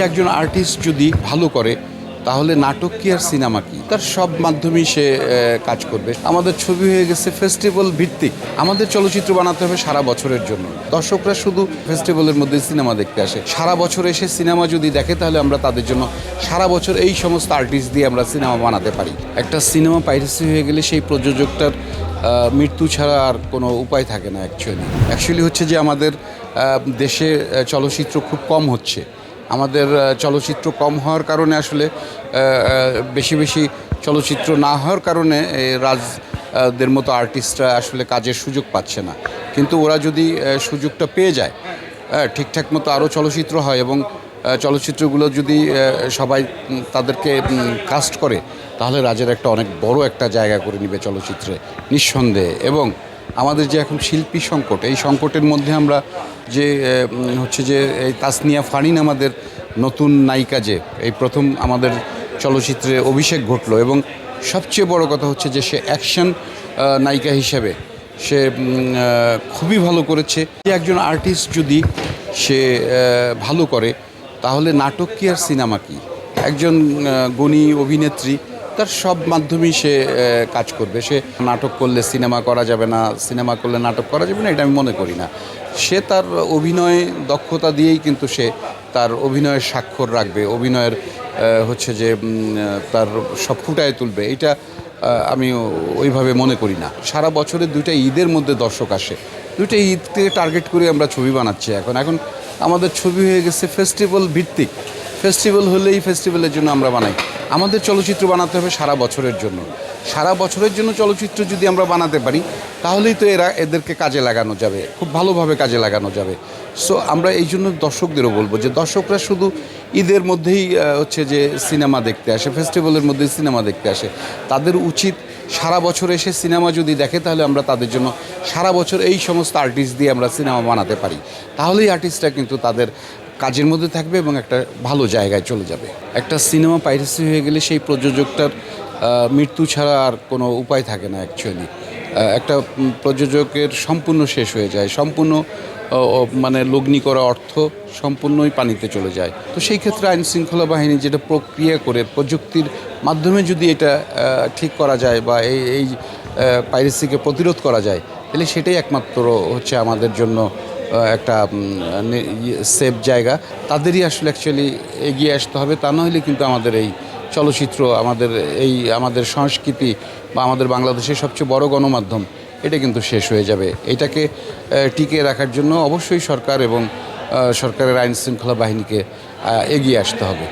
একজন আর্টিস্ট যদি ভালো করে তাহলে নাটক কি আর সিনেমা কি, তার সব মাধ্যমেই সে কাজ করবে। আমাদের ছবি হয়ে গেছে ফেস্টিভ্যাল ভিত্তিক। আমাদের চলচ্চিত্র বানাতে হবে সারা বছরের জন্য। দর্শকরা শুধু ফেস্টিভ্যালের মধ্যে সিনেমা দেখতে আসে, সারা বছর এসে সিনেমা যদি দেখে তাহলে আমরা তাদের জন্য সারা বছর এই সমস্ত আর্টিস্ট দিয়ে আমরা সিনেমা বানাতে পারি। একটা সিনেমা পাইরেসি হয়ে গেলে সেই প্রযোজকটার মৃত্যু ছাড়া আর কোনো উপায় থাকে না। অ্যাকচুয়ালি হচ্ছে যে আমাদের দেশে চলচ্চিত্র খুব কম হচ্ছে। আমাদের চলচ্চিত্র কম হওয়ার কারণে আসলে বেশি বেশি চলচ্চিত্র না হওয়ার কারণে রাজদের মতো আর্টিস্টরা আসলে কাজের সুযোগ পাচ্ছে না। কিন্তু ওরা যদি সুযোগটা পেয়ে যায়, ঠিকঠাক মতো আরও চলচ্চিত্র হয় এবং চলচ্চিত্রগুলো যদি সবাই তাদেরকে কাস্ট করে, তাহলে রাজের একটা অনেক বড় একটা জায়গা করে নেবে চলচ্চিত্রে নিঃসন্দেহে। এবং আমাদের যে এখন শিল্পী সংকট, এই সংকটের মধ্যে আমরা যে হচ্ছে যে এই তাসনিয়া ফারিন আমাদের নতুন নায়িকা, যে এই প্রথম আমাদের চলচ্চিত্রে অভিষেক ঘটলো, এবং সবচেয়ে বড় কথা হচ্ছে যে সে অ্যাকশন নায়িকা হিসেবে সে খুবই ভালো করেছে। একজন আর্টিস্ট যদি সে ভালো করে তাহলে নাটক কি আর সিনেমা কি। একজন গুণী অভিনেত্রী, তার সব মাধ্যমেই সে কাজ করবে। সে নাটক করলে সিনেমা করা যাবে না, সিনেমা করলে নাটক করা যাবে না, এটা আমি মনে করি না। সে তার অভিনয় দক্ষতা দিয়েই কিন্তু সে তার অভিনয়ের স্বাক্ষর রাখবে, অভিনয়ের হচ্ছে যে তার সব ফুটায় তুলবে। এটা আমি ওইভাবে মনে করি না। সারা বছরে দুইটা ঈদের মধ্যে দর্শক আসে, দুইটা ঈদকে টার্গেট করে আমরা ছবি বানাচ্ছি। এখন আমাদের ছবি হয়ে গেছে ফেস্টিভ্যাল ভিত্তিক। ফেস্টিভ্যাল হলেই ফেস্টিভ্যালের জন্য আমরা বানাই। আমাদের চলচ্চিত্র বানাতে হবে সারা বছরের জন্য। সারা বছরের জন্য চলচ্চিত্র যদি আমরা বানাতে পারি, তাহলেই তো এদেরকে কাজে লাগানো যাবে, খুব ভালোভাবে কাজে লাগানো যাবে। সো আমরা এই জন্য দর্শকদেরও বলবো যে দর্শকরা শুধু ঈদের মধ্যেই হচ্ছে যে সিনেমা দেখতে আসে, ফেস্টিভ্যালের মধ্যেই সিনেমা দেখতে আসে। তাদের উচিত সারা বছর এসে সিনেমা যদি দেখে, তাহলে আমরা তাদের জন্য সারা বছর এই সমস্ত আর্টিস্ট দিয়ে আমরা সিনেমা বানাতে পারি। তাহলেই আর্টিস্টরা কিন্তু তাদের কাজের মধ্যে থাকবে এবং একটা ভালো জায়গায় চলে যাবে। একটা সিনেমা পাইরেসি হয়ে গেলে সেই প্রযোজকটার মৃত্যু ছাড়া আর কোনো উপায় থাকে না। অ্যাকচুয়ালি একটা প্রযোজকের সম্পূর্ণ শেষ হয়ে যায়, সম্পূর্ণ মানে লগ্নি করা অর্থ সম্পূর্ণই পানিতে চলে যায়। তো সেই ক্ষেত্রে আইন শৃঙ্খলা বাহিনী যেটা প্রক্রিয়া করে প্রযুক্তির মাধ্যমে যদি এটা ঠিক করা যায় বা এই পাইরেসিকে প্রতিরোধ করা যায়, তাহলে সেটাই একমাত্র হচ্ছে আমাদের জন্য একটা সেফ জায়গা। তাদেরই আসলে অ্যাকচুয়ালি এগিয়ে আসতে হবে। তা নাহলে কিন্তু আমাদের এই চলচ্চিত্র, আমাদের সংস্কৃতি বা আমাদের বাংলাদেশের সবচেয়ে বড় গণমাধ্যম, এটা কিন্তু শেষ হয়ে যাবে। এটাকে টিকিয়ে রাখার জন্য অবশ্যই সরকার এবং সরকারের আইন শৃঙ্খলা বাহিনীকে এগিয়ে আসতে হবে।